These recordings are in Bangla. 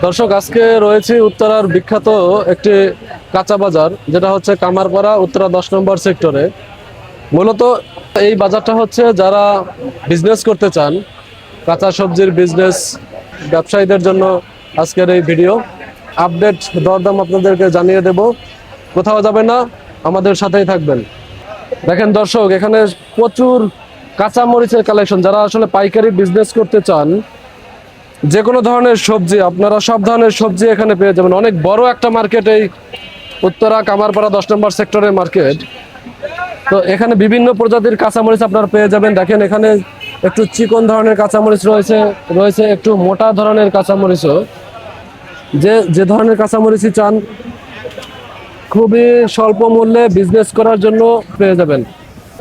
দর্শক, আজকে রয়েছে উত্তরার বিখ্যাত একটি কাঁচা বাজার, যেটা হচ্ছে কামারপাড়া উত্তরা 10 নম্বর সেক্টরে। মূলত এই বাজারটা হচ্ছে যারা বিজনেস করতে চান, কাঁচা সবজির বিজনেস ব্যবসায়ীদের জন্য আজকের এই ভিডিও আপডেট দরদাম আপনাদেরকে জানিয়ে দেব। কোথাও যাবে না, আমাদের সাথেই থাকবেন। দেখেন দর্শক, এখানে প্রচুর কাঁচা মরিচের কালেকশন। যারা আসলে পাইকারি বিজনেস করতে চান, যে কোনো ধরনের সবজি, আপনারা সব ধরনের সবজি এখানে পেয়ে যাবেন। অনেক বড় একটা মার্কেট এই উত্তরা কামারপাড়া 10 নম্বর সেক্টরের মার্কেট। তো এখানে বিভিন্ন প্রজাতির কাঁচামরিচ আপনারা পেয়ে যাবেন। দেখেন এখানে একটু চিকন ধরনের কাঁচামরিচ রয়েছে একটু মোটা ধরনের কাঁচামরিচও। যে ধরনের কাঁচামরিচই চান, খুবই স্বল্প মূল্যে বিজনেস করার জন্য পেয়ে যাবেন।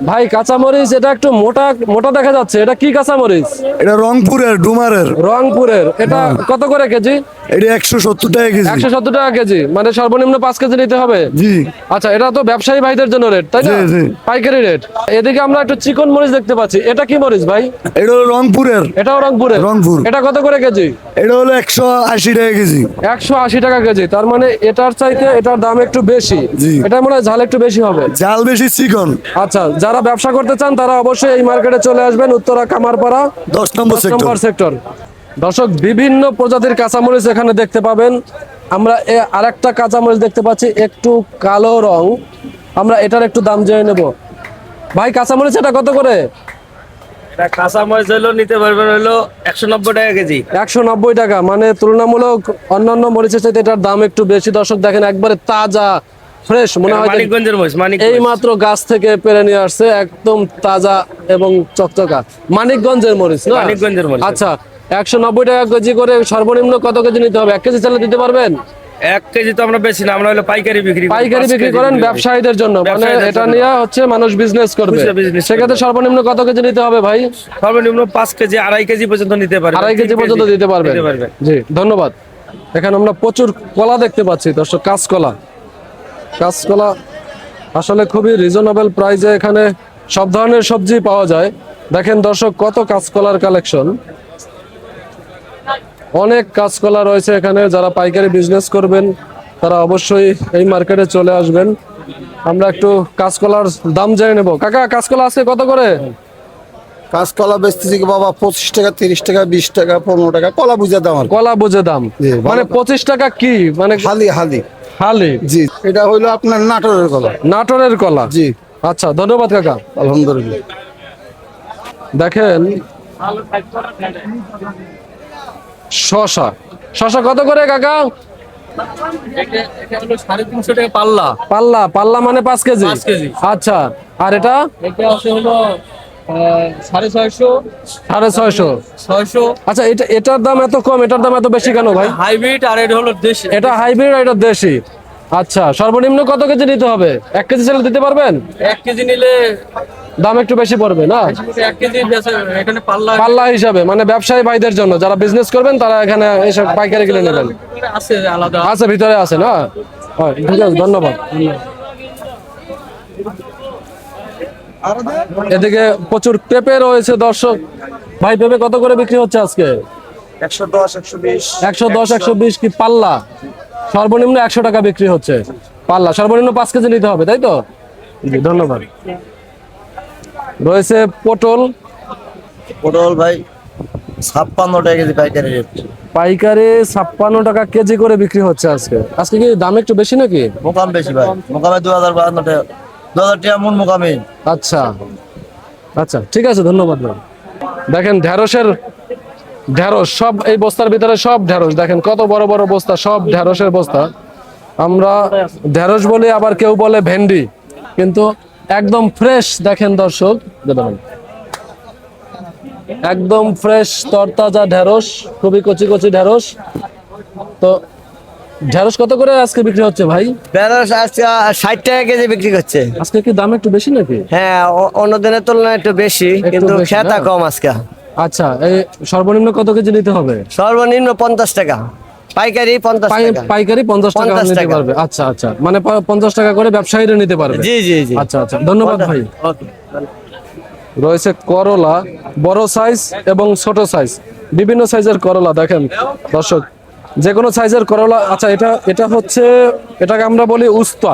ভাই, কাঁচামরিচ এটা একটু মোটা মোটা দেখা যাচ্ছে, এটা কি কাঁচামরিচ? এটা রংপুরের ডুমারের। রংপুরের। এটা কত করে কেজি? এটা 170 টাকা কেজি। 170 টাকা কেজি, মানে সর্বনিম্ন 5 কেজি নিতে হবে। জি। আচ্ছা, এটা তো ব্যবসায়ী ভাইদের জন্য রেট, তাই না? জি, জি। পাইকারি রেট। এদিকে আমরা একটু চিকন মরিচ দেখতে পাচ্ছি, এটা কি মরিচ ভাই? এটা হলো রংপুরের। এটাও রংপুরের। রংপুর। এটা কত করে কেজি? এটা হলো 180 টাকা কেজি। 180 টাকা কেজি, তার মানে এটার চাইতে এটার দাম একটু বেশি। জি। এটা মনে হয় ঝাল একটু বেশি হবে। জাল বেশি, চিকন। আচ্ছা, যারা ব্যবসা করতে চান তারা অবশ্যই এই মার্কেটে চলে আসবেন, উত্তরা কামারপাড়া 10 নম্বর 10 নম্বর সেক্টর। দর্শক, বিভিন্ন প্রজাতির কাঁচামরিচ এখানে দেখতে পাবেন। আমরা আরেকটা কাঁচামরিচ দেখতে পাচ্ছি, একটু কালো রং। আমরা এটার একটু দাম জেনে নেব। ভাই, কাঁচামরিচ এটা কত করে? এটা কাঁচা মরিচ হলো নিতে পারবেন হলো 190 টাকা কেজি। 190 টাকা, মানে তুলনামূলক অন্যান্য মরিচের চাইতে এটার দাম একটু বেশি। দর্শক দেখেন, একবারে তাজা ফ্রেশ মনে হয়, মানিকগঞ্জের মরিচ, এই মাত্র গাছ থেকে পেরে নিয়ে আসছে, একদম তাজা এবং চকচকা। মানিকগঞ্জের মরিচ না? মানিকগঞ্জের মরিচ। আচ্ছা, 190 টাকা কেজি করে সর্বনিম্ন কত কেজি নিতে হবে? 1 কেজি চাইলে দিতে পারবেন? 1 কেজি তো আমরা বেশি না, আমরা হলো পাইকারি বিক্রি করি। পাইকারি 5 বিক্রি কেজি করেন বিক্রি করি। ব্যবসায়ীদের জন্য, মানে ব্যবসায়ীদের এটা জন্য। নিয়ে হচ্ছে মানুষ বিজনেস করবে। খুচরা business সেক্ষেত্রে করবে। সর্বনিম্ন কত কেজি নিতে হবে ভাই? সর্বনিম্ন 5 কেজি, 2.5 কেজি পর্যন্ত নিতে পারবেন। 2.5 কেজি 3 পর্যন্ত দিতে পারবেন। দিতে পারবেন। জি, ধন্যবাদ। এখানে আমরা প্রচুর কলা দেখতে পাচ্ছি দর্শক, কাঁচকলা। কাঁচকলা আসলে খুবই রিজনেবল প্রাইসে এখানে সব ধরনের সবজি পাওয়া যায়। দেখেন দর্শক, কত কাঁচকলার কালেকশন। অনেক কাঁচকলা রয়েছে এখানে। যারা পাইকারি বিজনেস করবেন তারা অবশ্যই এই মার্কেটে চলে আসবেন। আমরা একটু কাঁচকলার দাম জেনে নেব। কাকা, কাঁচকলা আজকে কত করে? কাঁচকলা বেচতেছি কি বাবা 25 টাকা, 30 টাকা, 20 টাকা, 15 টাকা কলা বুঝে দাম আর কি। কলা বুঝে দাম, জি, ভালো মানে দাম। 25 টাকা কি মানে? হালি হালি। হালি। জি, এটা হইলো আপনার নাটোরের কলা। নাটোরের কলা। জি, আচ্ছা, ধন্যবাদ কাকা। আলহামদুলিল্লাহ। দেখেন শশা। শশা কত করে কাকা? এটা হলো 350 টাকা পাল্লা। পাল্লা। পাল্লা মানে 5 কেজি। 5 কেজি। আচ্ছা, আর এটা? এটা আছে হলো 650, 650। 600। আচ্ছা, এটার দাম এত কম, এটার দাম এত বেশি কেন ভাই? হাইব্রিড আর এটা হলো দেশি। এটা হাইব্রিড আর এটা দেশি। আচ্ছা, সর্বনিম্ন কত কেজি নিতে হবে? 1 কেজি চাইলে দিতে পারবেন? 1 কেজি নিলে দাম একটু বেশি পড়বে না? 1 কেজি এখানে পাল্লা পাল্লা হিসাবে, মানে ব্যবসায়ী ভাইদের জন্য যারা বিজনেস করবেন তারা এখানে এসে পাইকারি কিনে নেবেন। আছে আলাদা। আচ্ছা, ভিতরে আছে না? হয়, ঠিক আছে, ধন্যবাদ। এদিকে প্রচুর পেঁপে রয়েছে দর্শক। ভাই, পেঁপে কত করে বিক্রি হচ্ছে আজকে? 110, 120। 110, 120 কি পাল্লা? সর্বনিম্ন 100 টাকা বিক্রি হচ্ছে পাল্লা। সর্বনিম্ন 5 কেজি নিতে হবে, তাই তো? জি, ধন্যবাদ। রয়েছে পটল। পটল ভাই 56 টাকা কেজি পাইকারি রেট। পাইকারি 56 টাকা কেজি করে বিক্রি হচ্ছে আজকে। আজকে কি দাম একটু বেশি নাকি? মোকাম বেশি ভাই, মোকামে 2052 টাকা, 2000 টাকা মন মোকামে। আচ্ছা আচ্ছা, ঠিক আছে, ধন্যবাদ ভাই। দেখেন ঢেঁড়স সব এই বস্তার ভিতরে, সব ঢেঁড়স। দেখেন কত বড় বড় বস্তা, সব ঢেঁড়সের বস্তা। আমরা ঢেঁড়স বলি, আবার কেউ বলে ভেন্ডি, কিন্তু একদম ফ্রেশ। দেখেন দর্শক, একদম ফ্রেশ তরতাজা ঢেঁড়স, খুবই কচি কচি ঢেঁড়স। তো ঢেঁড়স কত করে আজকে বিক্রি হচ্ছে ভাই? ঢেঁড়স আজকে 60 টাকা কেজি বিক্রি করছে। আজকে কি দাম একটু বেশি নাকি? হ্যাঁ, অন্য দিনের তুলনায় একটু বেশি, কিন্তু বেশি খেতা না? কম আজকে। আচ্ছা, এই সর্বনিম্ন কত কেজি নিতে হবে? সর্বনিম্ন 50 টাকা, পাইকারি 50 টাকা। পাইকারি 50 টাকা 50 নিতে টাকা। পারবে। আচ্ছা আচ্ছা, মানে 50 টাকা করে ব্যবসায়ীরা নিতে পারবে। জি জি জি। আচ্ছা আচ্ছা, ধন্যবাদ ভাই। ওকে। রয়েছে করলা, বড় সাইজ এবং ছোট সাইজ, বিভিন্ন সাইজের করলা। দেখেন দর্শক, যে কোনো সাইজের করলা। আচ্ছা, এটা এটা হচ্ছে, এটাকে আমরা বলি উস্তা,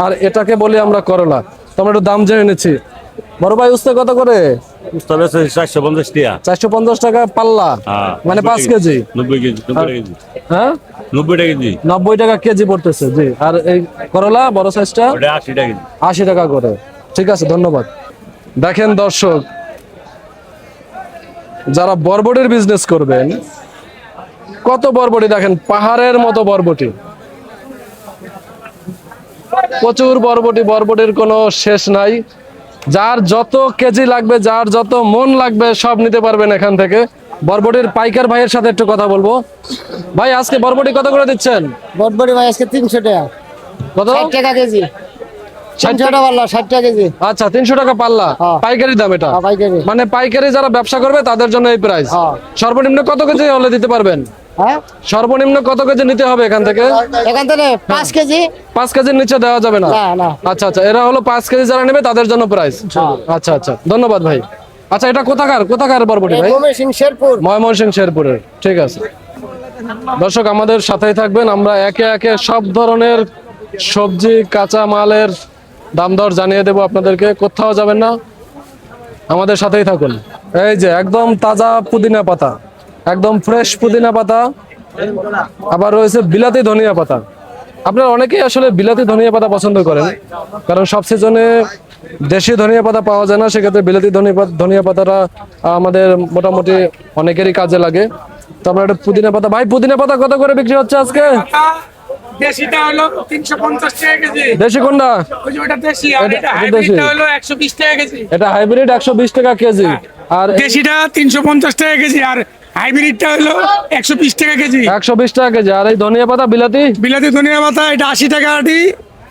আর এটাকে বলি আমরা করলা। তো আমরা একটু দাম জেনে নিচ্ছি। বড় ভাই, উস্তা কত করে? 450 টাকা। 450 টাকা পাল্লা, মানে 5 কেজি। 90 KG, 90 KG. হ্যাঁ, 90 টাকা কেজি। 90 টাকা কেজি পড়তেছে, জি। আর এই করলা বড় সাইজটা ওটা 80 টাকা কেজি। 80 টাকা করে। ঠিক আছে, ধন্যবাদ। দেখেন দর্শক, যারা বরবটির বিজনেস করবেন, কত বরবটি দেখেন, পাহাড়ের মতো বরবটি, প্রচুর বরবটি, বরবটির কোনো শেষ নাই। যার যত কেজি লাগবে, যার যত মন লাগবে, সব নিতে পারবেন এখান থেকে। বরবটির পাইকার ভাইয়ের সাথে একটু কথা বলবো। ভাই, আজকে বরবটি কত করে দিচ্ছেন? বটবটি ভাই আজকে 300 টাকা, কত? 60 টাকা কেজি। 60 300 টাকা পাল্লা, 60 টাকা কেজি। আচ্ছা, 300 টাকা পাল্লা, হ্যাঁ। পাইকারি দাম এটা। হ্যাঁ, পাইকারি। মানে পাইকারি যারা ব্যবসা করবে তাদের জন্য এই প্রাইস। হ্যাঁ। সর্বনিম্ন কত কেজি হলে দিতে পারবেন? হ্যাঁ, সর্বনিম্ন কত কেজি নিতে হবে এখান থেকে? এখান থেকে 5 কেজি। 5 কেজির নিচে দেওয়া যাবে না? না, না। আচ্ছা আচ্ছা, এরা হলো 5 কেজি যারা নেবে তাদের জন্য প্রাইস। আচ্ছা আচ্ছা, ধন্যবাদ ভাই। আচ্ছা, এটা কোথাকার বরবটি ভাই? ময়মনসিংহ শেরপুর। ময়মনসিংহ শেরপুরের। ঠিক আছে দর্শক, আমাদের সাথেই থাকবেন। আমরা একে একে সব ধরনের সবজি, কাঁচা মালের দাম দর জানিয়ে দেবো আপনাদেরকে। কোথাও যাবেন না, আমাদের সাথেই থাকুন। এই যে একদম তাজা পুদিনা পাতা, একদম ফ্রেশ পুদিনা পাতা, আবার রয়েছে বিলাতি ধনিয়া পাতা। আপনারা অনেকেই আসলে বিলাতি ধনিয়া পাতা পছন্দ করেন, কারণ সব সিজনে দেশি ধনিয়া পাতা পাওয়া যায় না, সেক্ষেত্রে বিলাতি ধনিয়া পাতাটা আমাদের মোটামুটি অনেকেরই কাজে লাগে। তো আমরা একটা পুদিনা পাতা, ভাই পুদিনা পাতা কত করে বিক্রি হচ্ছে আজকে? দেশিটা হলো 350 টাকা কেজি। দেশি কোনটা? ওই যে ওটা দেশি, আর এটা- এটা এটা হাইব্রিডটা দেশি। হলো 120 টাকা কেজি। এটা হাইব্রিড 120 টাকা কেজি, আর দেশিটা 350 টাকা কেজি, আর হাইব্রিডটা হলো 120 টাকা কেজি। 120 টাকা কেজি। আর এই ধনিয়া পাতা বিলাতি বিলাতি ধনিয়া পাতা এটা 80 টাকা আটি,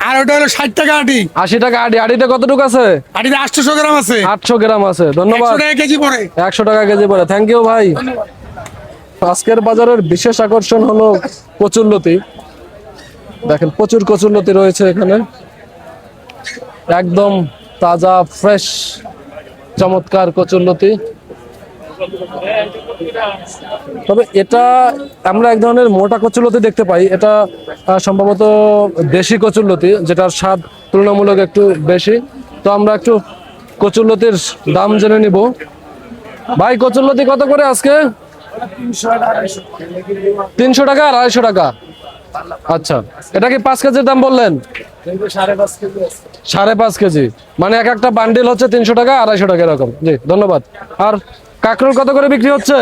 আর ওটা হলো 60 টাকা আটি। 80 টাকা আড়ি। আড়িতে কতটুকু আছে? আটিতে 800 গ্রাম আছে, 800 গ্রাম আছে। 100 ধন্যবাদ। টাকা কেজি পড়ে। 100 টাকা কেজি পড়ে। থ্যাংক ইউ ভাই। আজকের বাজারের বিশেষ আকর্ষণ হলো কচুরলতি। দেখেন প্রচুর কচুরলতি রয়েছে এখানে, একদম তাজা ফ্রেশ চমৎকার কচুরলতি। তবে এটা আমরা এক ধরনের মোটা কচুরলতি দেখতে পাই, এটা সম্ভবত দেশি কচুরলতি, যেটার স্বাদ তুলনামূলক একটু বেশি। তো আমরা একটু কচুরলতির দাম জেনে নিব। ভাই, কচুরলতি কত করে আজকে? 300 টাকা আর 250 টাকা। আচ্ছা, এটা কি 5 কেজির দাম বললেন? 5.5 কেজি, মানে এক একটা বান্ডিল হচ্ছে 300 টাকা, 250 টাকা এরকম। জি, ধন্যবাদ। আর কাঁকরোল কত করে বিক্রি হচ্ছে?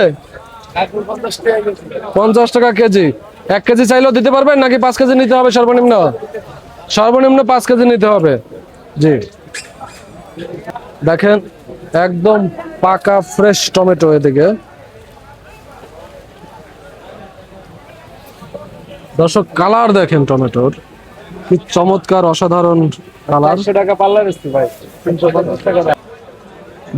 50 টাকা কেজি। 1 কেজি চাইলেও দিতে পারবেন নাকি 5 কেজি নিতে হবে সর্বনিম্ন? সর্বনিম্ন 5 কেজি নিতে হবে। জি, দেখেন একদম পাকা ফ্রেশ টমেটো। এদিকে দর্শক, কালার দেখেন টমেটোর, কি চমৎকার অসাধারণ কালার। 100 টাকা পাল্লা বেচতে ভাই, 350 টাকা।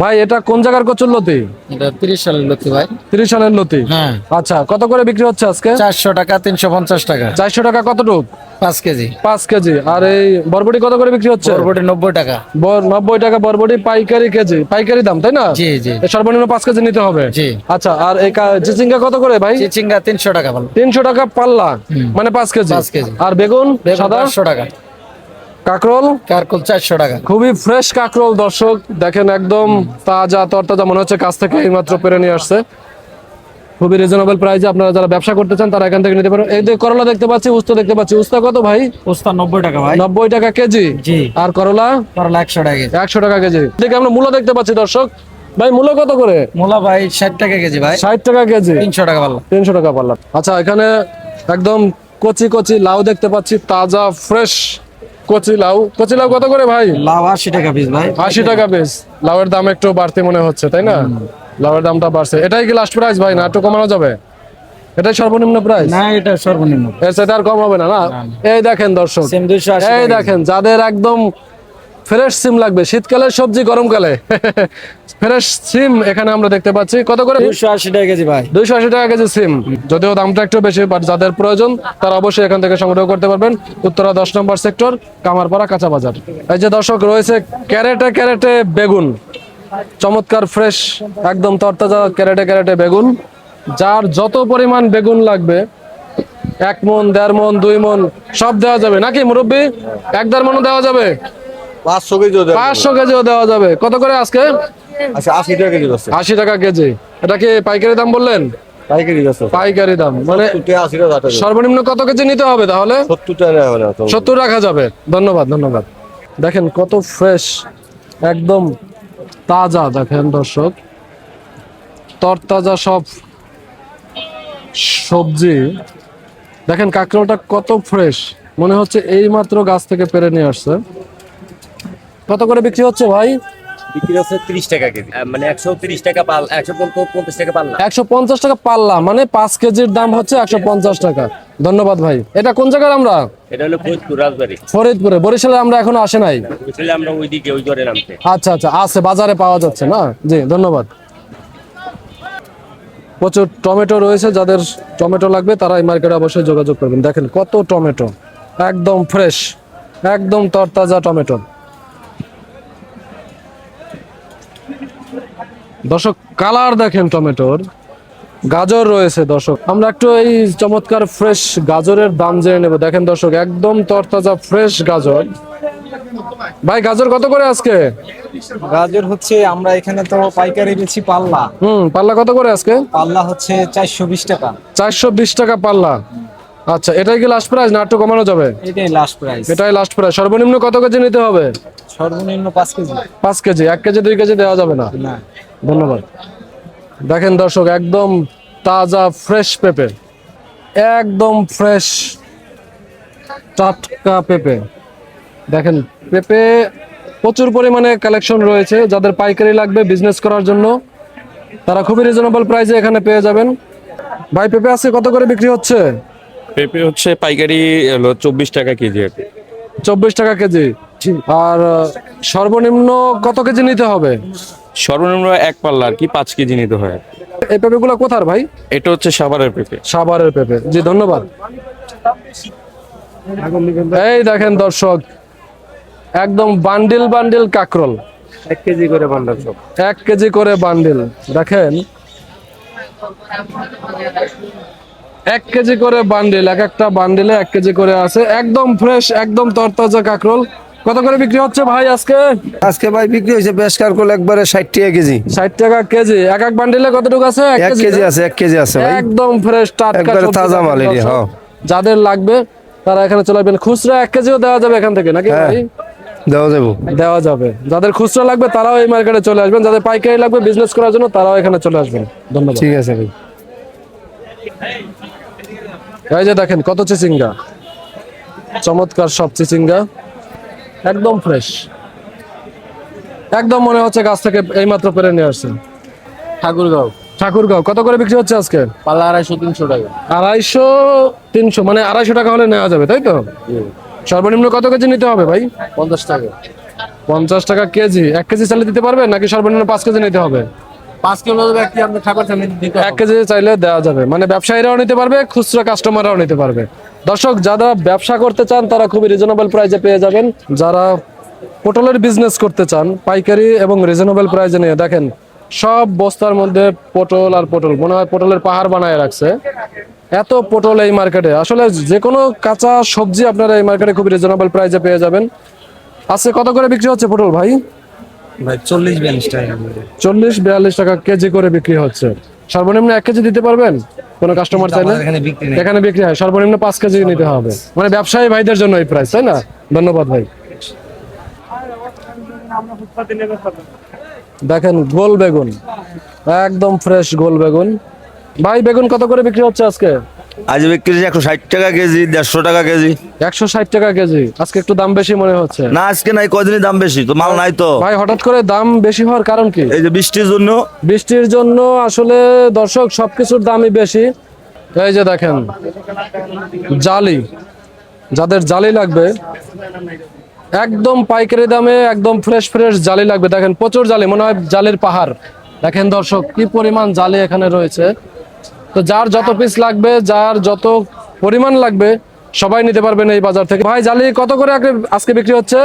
ভাই, এটা কোন জায়গার কচুরলতি? এটা 30 সালের লতি ভাই। 30 সালের লতি। হ্যাঁ। আচ্ছা, কত করে বিক্রি হচ্ছে আজকে? 400 টাকা, 350 টাকা। 400 টাকা কতটুক? 5 কেজি। 5 কেজি। আর এই বরবটি কত করে বিক্রি হচ্ছে? বটবটি 90 টাকা। 90 টাকা বরবটি পাইকারি কেজি, পাইকারি দাম, তাই না? জি, জি। এ সর্বনিম্ন 5 কেজি নিতে হবে। জি। আচ্ছা, আর এই চিচিঙ্গা কত করে ভাই? চিচিঙ্গা 300 টাকা পাল্লা। 300 টাকা পাল্লা, মানে 5 কেজি। 5 কেজি। আর বেগুন সাদা? 500 টাকা। কাকরোল? কারকুল 400 টাকা। খুবই ফ্রেশ কাকরোল দর্শক, দেখেন একদম তাজা তরতাজা, মনে হচ্ছে কাছ থেকে এইমাত্র পেরে নিয়ে আসছে। খুবই রিজনেবল প্রাইসে আপনারা যারা ব্যবসা করতে চান তারা এখান থেকে নিতে পারেন। এই যে করলা দেখতে পাচ্ছি, উস্তা দেখতে পাচ্ছি। উস্তা কত ভাই? পোস্তা 90 টাকা ভাই। 90 টাকা কেজি। জি। আর করলা? করলা 100 টাকা কেজি। 100 টাকা কেজি। এদিকে আমরা মূলা দেখতে পাচ্ছি দর্শক। ভাই, মূলা কত করে? মূলা ভাই 60 টাকা কেজি ভাই। 60 টাকা কেজি। 300 টাকা পাল্লা। 300 টাকা পাল্লা। আচ্ছা, এখানে একদম কচি কচি লাউ দেখতে পাচ্ছি, তাজা ফ্রেশ কচি লাউ। কচি লাউ কত করে ভাই? লাউ 80 টাকা পিস ভাই। 80 টাকা পিস। লাউয়ের দাম একটু বাড়তি মনে হচ্ছে, তাই না? লাউয়ের দামটা বাড়ছে। এটাই কি লাস্ট প্রাইস ভাই, না একটু কমানো যাবে? এটাই সর্বনিম্ন প্রাইস? না, এটা সর্বনিম্ন। এর সাথে আর কম হবে না? না, এই দেখেন দর্শক, সেম 280 এই টাকা। দেখেন যাদের একদম ফ্রেশ সিম লাগবে, শীতকালের সবজি গরমকালে ফ্রেশ সিম এখানে আমরা দেখতে পাচ্ছি। কত করে? 280 টাকা কেজি ভাই। 280 টাকা কেজি সিম। যদিও দামটা একটু বেশি, বাট যাদের প্রয়োজন তারা অবশ্যই এখান থেকে সংগ্রহ করতে পারবেন। উত্তরা 10 নম্বর সেক্টর, কামারপাড়া, কাঁচা বাজার। এই যে দর্শক, রয়েছে ক্যারেটে ক্যারেটে বেগুন, চমৎকার ফ্রেশ একদম তরতাজা ক্যারেটে ক্যারেটে বেগুন। যার যত পরিমাণ বেগুন লাগবে 1 মন 1.5 মন 2 মন সব দেওয়া যাবে নাকি মুরব্বী? 1.5 মনও দেওয়া যাবে, 500 কেজি 500 কেজিও দেওয়া যাবে। কত করে আজকে? আচ্ছা 80 টাকা কেজি আছে 80 টাকা কেজি। এটা কি পাইকারি দাম বললেন? পাইকারি আছে পাইকারি দাম মানে 80 টাকা সর্বনিম্ন কত কেজি নিতে হবে তাহলে? 70 টাকা হবে না 70 রাখা যাবে। ধন্যবাদ ধন্যবাদ। দেখেন কত ফ্রেশ, একদম তাজা। দেখেন দর্শক, তরতাজা সব সবজি। দেখেন কাঁকরোলটা কত ফ্রেশ, মনে হচ্ছে এই মাত্র গাছ থেকে পেরে নিয়ে আসছে। কত করে বিক্রি হচ্ছে ভাই? বিক্রি হচ্ছে 30 টাকা কেজি, মানে 130 টাকা পাল, 150 টাকা পাল্লা। 150 টাকা পাল্লা, মানে 5 কেজির দাম হচ্ছে 150 টাকা। ধন্যবাদ ভাই। এটা কোন জায়গার আমরা? এটা হলো ফরিদপুর রাজবাড়ি। ফরিদপুরে। বরিশালে আমরা এখনো আসে নাই। বুঝলে আমরা ওইদিকে ওই দরে নামতে। আচ্ছা আচ্ছা, আছে, বাজারে পাওয়া যাচ্ছে না? জি ধন্যবাদ। প্রচুর টমেটো রয়েছে, যাদের টমেটো লাগবে তারা এই মার্কেটে অবশ্যই যোগাযোগ করবেন। দেখেন কত টমেটো, একদম ফ্রেশ, একদম তরতাজা টমেটো। দর্শক কালার দেখেন টমেটোর। গাজর রয়েছে দর্শক, আমরা একটু এই চমৎকার ফ্রেশ গাজরের দাম জেনে নেব। দেখেন দর্শক, একদম তরতাজা ফ্রেশ গাজর। ভাই গাজর কত করে আজকে? গাজর হচ্ছে আমরা এখানে তো পাইকারি বেশি পাল্লা, পাল্লা কত করে আজকে? পাল্লা হচ্ছে 420 টাকা। 420 টাকা পাল্লা। আচ্ছা, এটাই কি লাস্ট প্রাইস না একটু কমানো যাবে? এটাই লাস্ট প্রাইস। এটাই লাস্ট প্রাইস। সর্বনিম্ন কত কেজি নিতে হবে? সর্বনিম্ন 5 কেজি। 5 কেজি। 1 কেজি 2 কেজি দেওয়া যাবে না? না। ধন্যবাদ। দেখেন দর্শক, একদম তাজা ফ্রেশ পেঁপে, একদম ফ্রেশ টাটকা পেঁপে। দেখেন পেঁপে প্রচুর পরিমাণে কালেকশন রয়েছে, যাদের পাইকারি লাগবে বিজনেস করার জন্য তারা খুবই রিজনেবল প্রাইসে এখানে পেয়ে যাবেন। ভাই পেঁপে আজকে কত করে বিক্রি হচ্ছে? পেঁপে হচ্ছে পাইকারি হলো 24 টাকা কেজি। 24 টাকা কেজি। আর সর্বনিম্ন কত কেজি নিতে হবে? সর্বনিম্ন 1 পাল্লা আর কি 5 কেজি নিতে হয়। এই পেঁপেগুলো কোথার ভাই? এটা হচ্ছে সাভারের পেঁপে। সাভারের পেঁপে। জি ধন্যবাদ। এই দেখেন দর্শক, একদম বান্ডিল বান্ডিল কাকরোল, 1 কেজি করে বান্ডাল সব। 1 কেজি করে বান্ডিল। দেখেন 1 কেজি করে বান্ডিল, এক একটা বান্ডিলে 1 কেজি করে আছে। একদম ফ্রেশ, একদম তরতাজা কাকরোল। কত করে বিক্রি হচ্ছে ভাই আজকে? আজকে ভাই বিক্রি হয়েছে বেশ কারকোল একবারে 60 টাকা কেজি। 60 টাকা কেজি। এক এক বান্ডিলে কতটুকু আছে? 1 কেজি আছে 1 কেজি আছে ভাই একদম ফ্রেশ টাটকা একবারে সবজি। তাজা মাল এরিয়া। দর্শক, হ্যাঁ যাদের লাগবে তারা এখানে চলে আসবেন। খুচরা 1 কেজিও দেওয়া যাবে এখান থেকে নাকি হ্যাঁ, ভাই? দেওয়া যাবো। দেওয়া যাবে। যাদের খুচরা লাগবে তারাও এই মার্কেটে চলে আসবেন, যাদের পাইকারি লাগবে বিজনেস করার জন্য তারাও এখানে চলে আসবেন। ধন্যবাদ। ঠিক আছে ভাই। এই যে দেখেন কত চিচিঙ্গা, চমৎকার সব চিচিঙ্গা, একদম ফ্রেশ, একদম মনে হচ্ছে গাছ থেকে এইমাত্র পেরে নিয়ে আসছেন। ঠাকুরগাঁও ঠাকুরগাঁও। কত করে বিক্রি হচ্ছে আজকে? পাল্লা 250-300 টাকা। 250-300, মানে 250 টাকা হলে নেওয়া যাবে তাই তো? সর্বনিম্ন কত কেজি নিতে হবে ভাই? 50 টাকা। 50 টাকা কেজি। 1 কেজি চাইলে দিতে পারবেন নাকি সর্বনিম্ন 5 কেজি নিতে হবে? 5 কিলো ব্যক্তি আপনি ঠাকুর চাইলে দিতে 1 কেজি চাইলে দেওয়া যাবে, মানে ব্যবসায়ীরাও নিতে পারবে, খুচরা কাস্টমাররাও নিতে পারবে। দর্শক যারা ব্যবসা করতে চান তারা খুবই রিজনেবল প্রাইসে পেয়ে যাবেন। যারা পটলের বিজনেস করতে চান পাইকারি এবং রিজনেবল প্রাইসে নিয়ে, দেখেন সব বস্তার মধ্যে পটল আর পটল, মনে হয় পটলের পাহাড় বানায় রাখছে। এত পটল এই মার্কেটে। আসলে যে কোনো কাঁচা সবজি আপনারা এই মার্কেটে খুবই রিজনেবল প্রাইসে পেয়ে যাবেন। আজকে কত করে বিক্রি হচ্ছে পটল ভাই? ভাই 40-42 টাকা। 40-42 টাকা কেজি করে বিক্রি হচ্ছে। সর্বনিম্ন 1 কেজি দিতে পারবেন কোনো কাস্টমার চাইলে? এখানে বিক্রি নেই। এখানে বিক্রি হয়, সর্বনিম্ন 5 কেজি নিতে হবে, মানে ব্যবসায়ী ভাইদের জন্য এই প্রাইস, তাই না? ধন্যবাদ ভাই। দেখেন গোল বেগুন, একদম ফ্রেশ গোল বেগুন। ভাই বেগুন কত করে বিক্রি হচ্ছে আজকে? আজ বিক্রি 160 টাকা কেজি, 150 টাকা কেজি। 160 টাকা কেজি। আজকে একটু দাম বেশি মনে হচ্ছে। না আজকে নাই, কদিনই দাম বেশি তো, মাল নাই তো ভাই হঠাৎ করে দাম বেশি হওয়ার কারণ কি? এই যে বৃষ্টির জন্য। বৃষ্টির জন্য আসলে দর্শক সবকিছুর দামই বেশি। এই যে দেখেন জালি, যাদের জালি লাগবে একদম পাইকারি দামে একদম ফ্রেশ ফ্রেশ জালি লাগবে। দেখেন প্রচুর জালি, মনে হয় জালির পাহাড়। দেখেন দর্শক কি পরিমাণ জালি এখানে রয়েছে। তো যার যত পিস লাগবে, যার যত পরিমাণ লাগবে সবাই নিতে পারবেন এই বাজার থেকে। ভাই জালি কত করে আজকে বিক্রি হচ্ছে?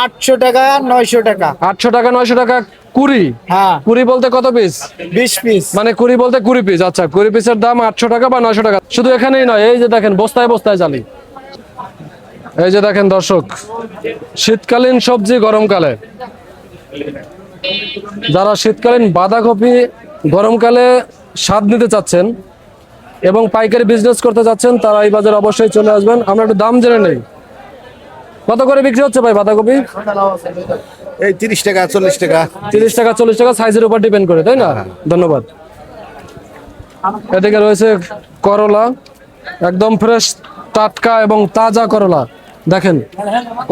800 টাকা 900 টাকা। 800 টাকা 900 টাকা কুড়ি। হ্যাঁ, কুড়ি বলতে কত পিস? 20 পিস। মানে কুড়ি বলতে 20 পিস। আচ্ছা, 20 পিসের দাম 800 টাকা বা 900 টাকা। শুধু এখানেই নয়, এই যে দেখেন বস্তায় বস্তায় জালি। এই যে দেখেন দর্শক, শীতকালীন সবজি গরমকালে। যারা শীতকালীন বাঁধাকপি গরমকালে স্বাদ নিতে চাচ্ছেন এবং পাইকারি বিজনেস করতে চাচ্ছেন, তারা এই বাজারে অবশ্যই চলে আসবেন। আমরা একটু দাম জেনে নেই। কত করে বিক্রি হচ্ছে ভাই বাঁধাকপি? এই 30 টাকা 40 টাকা। 30 টাকা 40 টাকা, সাইজের উপর ডিপেন্ড করে, তাই না? ধন্যবাদ। এদিকে রয়েছে করলা, একদম ফ্রেশ, টাটকা এবং তাজা করলা। দেখেন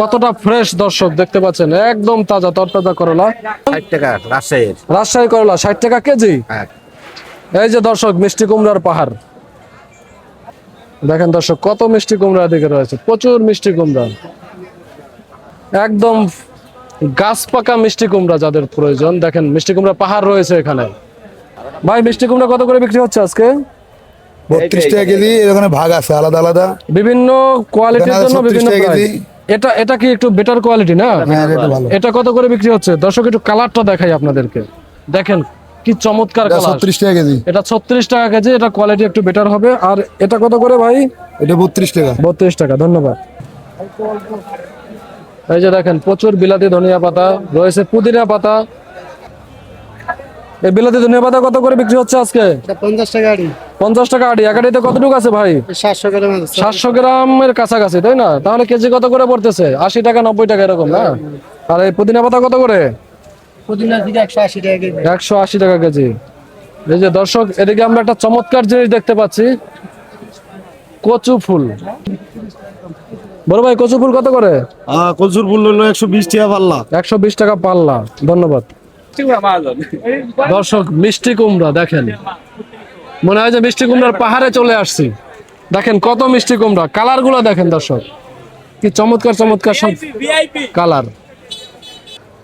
কতটা ফ্রেশ দর্শক, দেখতে পাচ্ছেন একদম তাজা তরতাজা করলা। 60 টাকা রাজশাহীর। রাজশাহী করলা 60 টাকা কেজি। হ্যাঁ। এই যে দর্শক, মিষ্টি কুমড়ার পাহাড়। দেখেন দর্শক কত মিষ্টি কুমড়া এদিকে রয়েছে, প্রচুর মিষ্টি কুমড়া, একদম গাছ পাকা মিষ্টি কুমড়া যাদের প্রয়োজন। দেখেন মিষ্টি কুমড়া পাহাড় রয়েছে এখানে। ভাই মিষ্টি কুমড়া কত করে বিক্রি হচ্ছে আজকে? 32 টাকা কেজি, এখানে ভাগ আছে আলাদা আলাদা। বিভিন্ন কোয়ালিটির এখানে জন্য 36 বিভিন্ন টাকা কেজি। প্রাইস। এটা কি একটু বেটার কোয়ালিটি না? হ্যাঁ, এটা ভালো। এটা কত করে বিক্রি হচ্ছে দর্শক? একটু কালারটা দেখাই আপনাদেরকে। দেখেন কি চমৎকার এটা কালার। 36 টাকা কেজি। এটা 36 টাকা কেজি। এটা কোয়ালিটি একটু বেটার হবে। আর এটা কত করে ভাই? এটা 32 টাকা। 32 টাকা। ধন্যবাদ। এই যে দেখেন প্রচুর বিলাতি ধনিয়া পাতা রয়েছে, পুদিনা পাতা। এই বিলাতি ধনিয়া পাতা কত করে বিক্রি হচ্ছে আজকে? 50 টাকা আড়ি। 50 টাকা আড়ি। এক আড়িতে কতটুকু আছে ভাই? 700 গ্রাম আছে। 700 গ্রামের কাছাকাছি, তাই না? তাহলে কেজি কত করে পড়তেছে? 80 টাকা 90 টাকা এরকম না? আর এই পুদিনা পাতা কত করে? পুদিনা দিকে 180 টাকা কেজি। 180 টাকা কেজি। এই যে দর্শক, এদিকে আমরা একটা চমৎকার জিনিস দেখতে পাচ্ছি, কচু ফুল। বড় ভাই কচু ফুল কত করে? কচুর ফুল হলো 120 টাকা পাল্লা। 120 টাকা পাল্লা। ধন্যবাদ। দর্শক মিষ্টি কুমড়া দেখেন, মনে হয় যে মিষ্টি কুমড়ার পাহাড়ে চলে আসছি। দেখেন কত মিষ্টি কুমড়া, কালার গুলো দেখেন দর্শক, কি চমৎকার চমৎকার সব কালার।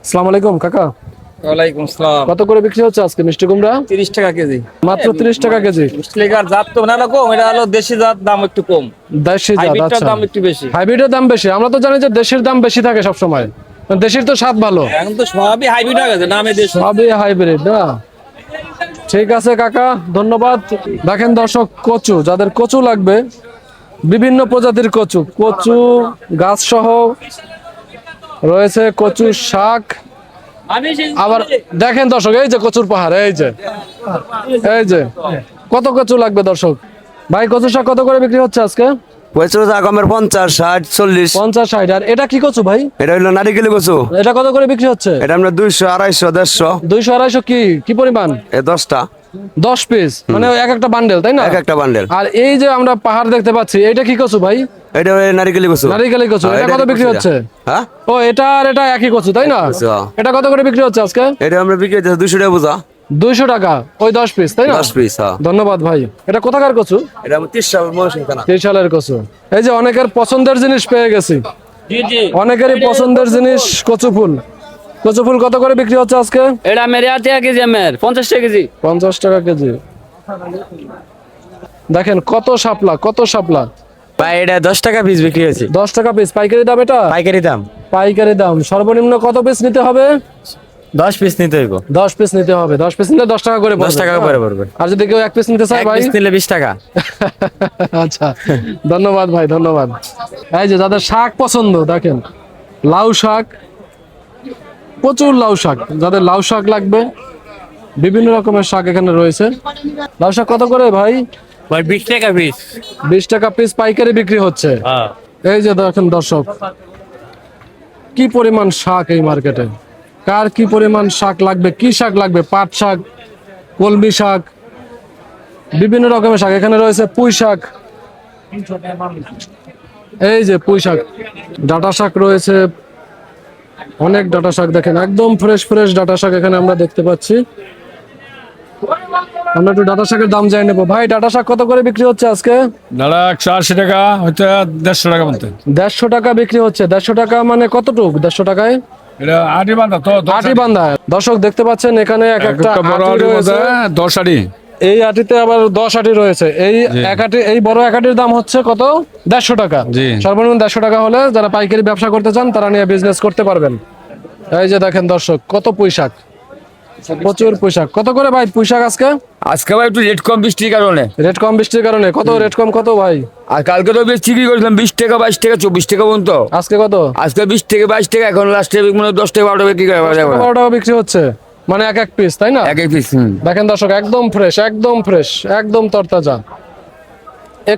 আসসালামু আলাইকুম কাকা। ওয়ালাইকুম আসসালাম। কত করে বিক্রি হচ্ছে আজকে মিষ্টি কুমড়া? 30 টাকা কেজি। মাত্র 30 টাকা কেজি। মুসলিকার জাত তো না কম, এটা হলো দেশি জাত, দাম একটু কম। দেশি জাত। হাইব্রিডটার আচ্ছা, দাম একটু বেশি। হাইব্রিডের দাম বেশি। আমরা তো জানি যে দেশের দাম বেশি থাকে সব সময়, দেশের তো স্বাদ ভালো। এখন তো সবই হাইব্রিড হয়ে গেছে, নামে দেশ। সবই হাইব্রিড না? ঠিক আছে কাকা, ধন্যবাদ। দেখেন দর্শক, কচু, যাদের কচু লাগবে, বিভিন্ন প্রজাতির কচু, কচু গাছ সহ রয়েছে, কচু শাক। আবার দেখেন দর্শক, এই যে কচুর পাহাড়, এই যে কত কচু লাগবে দর্শক। ভাই কচু শাক কত করে বিক্রি হচ্ছে আজকে? কচু রকমের 50 60 40। 50 60। আর এটা কি কচু ভাই? এটা হলো নারিকেল কচু। এটা কত করে বিক্রি হচ্ছে? এটা আমরা 200 250 150। 200 250 কি পরিমাণ? 10টা। 10 পিস, মানে এক একটা বান্ডেল, তাই না? এক একটা বান্ডেল। আর এই যে আমরা পাহাড় দেখতে পাচ্ছি, এটা কি কচু ভাই? এটা নারিকেল কচু। নারিকেল কচু। এটা কত বিক্রি হচ্ছে? হ্যাঁ, ও এটা আর এটা একই কচু, তাই না? কচু। এটা কত করে বিক্রি হচ্ছে আজকে? এটা আমরা বিক্রি করতেছি 200 টাকা বোঝা। 200 টাকা ওই 10 পিস, তাই না? 10 পিস। হ্যাঁ, ধন্যবাদ ভাই। এটা কোথাকার কচু? এটা আমরা 30 টাকা মৌসুম কেনা। 30 সালের কচু। এই যে অনেকের পছন্দের জিনিস পেয়ে গেছি, অনেকেরই পছন্দের জিনিস কচু ফুল। কচু ফুল কত করে বিক্রি হচ্ছে আজকে? এটা মেরে আতে কেজি, আমার 50 টাকা কেজি। 50 টাকা কেজি। দেখেন কত শাপলা, কত শাপলা। ভাই এটা 10 টাকা পিস বিক্রি হয়েছে। 10 টাকা পিস পাইকারি দাম। এটা পাইকারি দাম। পাইকারি দাম। সর্বনিম্ন কত পিস নিতে হবে? 10 পিস নিতে হইব। 10 পিস নিতে হবে। 10 পিস নিলে 10 টাকা করে পড়বে। 10 টাকা করে পড়বে। আর যদি কেউ 1 পিস নিতে চায় এক ভাই? পিস নিলে 20 টাকা। আচ্ছা, ধন্যবাদ ভাই, ধন্যবাদ। এই যে যাদের শাক পছন্দ, দেখেন লাউ শাক, প্রচুর লাউ শাক। যাদের লাউ শাক লাগবে, বিভিন্ন রকমের শাক এখানে রয়েছে। লাউ শাক কত করে ভাই? ভাই 20 টাকা পিস। 20 টাকা পিস পাইকারি বিক্রি হচ্ছে। এই যে দেখেন দর্শক, কি পরিমাণ শাক এই মার্কেটে। কার কি পরিমাণ শাক লাগবে, কি শাক লাগবে? পাট শাক, কলমি শাক, বিভিন্ন রকমের শাক এখানে রয়েছে। পুঁই শাক, এই যে পুঁই শাক, ডাঁটা শাক রয়েছে, অনেক ডাঁটা শাক। দেখেন একদম ফ্রেশ ফ্রেশ ডাঁটা শাক এখানে আমরা দেখতে পাচ্ছি। আমরা একটু ডাঁটা শাকের দাম জানি নেবো। ভাই ডাঁটা শাক কত করে বিক্রি হচ্ছে আজকে? দাদা 180 টাকা হচ্ছে, 150 টাকা মতো। 150 টাকা বিক্রি হচ্ছে। 150 টাকা মানে কতটুক? 150 টাকায় এটা আটি বান্ধা তো, আটি বান্ধা। দর্শক দেখতে পাচ্ছেন এখানে এক একটা বড় আটি আটি রয়েছে। 10 আটি। এই আটিতে আবার 10 আটি রয়েছে। এই এক আটি, এই বড় এক আটির দাম হচ্ছে কত? 150 টাকা। জি। সর্বনিম্ন 150 টাকা হলে যারা পাইকারি ব্যবসা করতে চান তারা নিয়ে বিজনেস করতে পারবেন। এই যে দেখেন দর্শক, কত পুঁইশাক, প্রচুর পুঁইশাক। কত করে ভাই পুঁইশাক আজকে? আজকে ভাই একটু রেট কম বৃষ্টির কারণে। রেট কম বৃষ্টির কারণে কত? রেট কম কত ভাই? আর কালকে তো বেশ বিক্রি করেছিলাম 20 টাকা 22 টাকা 24 টাকা পর্যন্ত। আজকে কত? আজকে 20 টাকা 22 টাকা, এখন লাস্টে মানে 10 টাকা 12 টাকা বিক্রি করে 12 টাকা বিক্রি হচ্ছে, মানে এক এক পিস, তাই না? এক এক পিস। দেখেন দর্শক, একদম ফ্রেশ, একদম ফ্রেশ, একদম তরতাজা।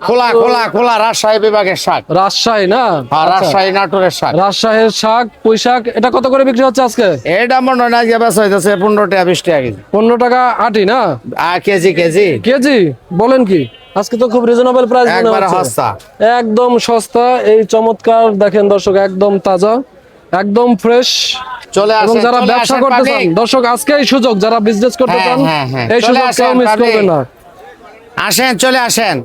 খোলা খোলা খোলা রাজশাহী বিভাগের শাক, রাজশাহী না? আর রাজশাহী নাটোরের শাক। রাজশাহীর শাক, পুঁইশাক, এটা কত করে বিক্রি হচ্ছে আজকে? এটা মনে হয় না যে বেচা হইতেছে 15 টাকা 20 টাকা কেজি। 15 টাকা আটি না? আর কেজি কেজি কেজি বলেন কি? আজকে তো খুব রিজনেবল প্রাইস মনে একবারে হচ্ছে। সস্তা। একদম সস্তা। এই চমৎকার দেখেন দর্শক, একদম তাজা, একদম ফ্রেশ। চলে এবং আসেন, যারা চলে ব্যবসা আসেন করতে চান পাবলিক। দর্শক, আজকেই সুযোগ, যারা বিজনেস করতে হ্যাঁ, চান হ্যাঁ, হ্যাঁ। এই চলে সুযোগ কেউ আসেন মিস পাবলিক। করবে না। আসেন, চলে আসেন।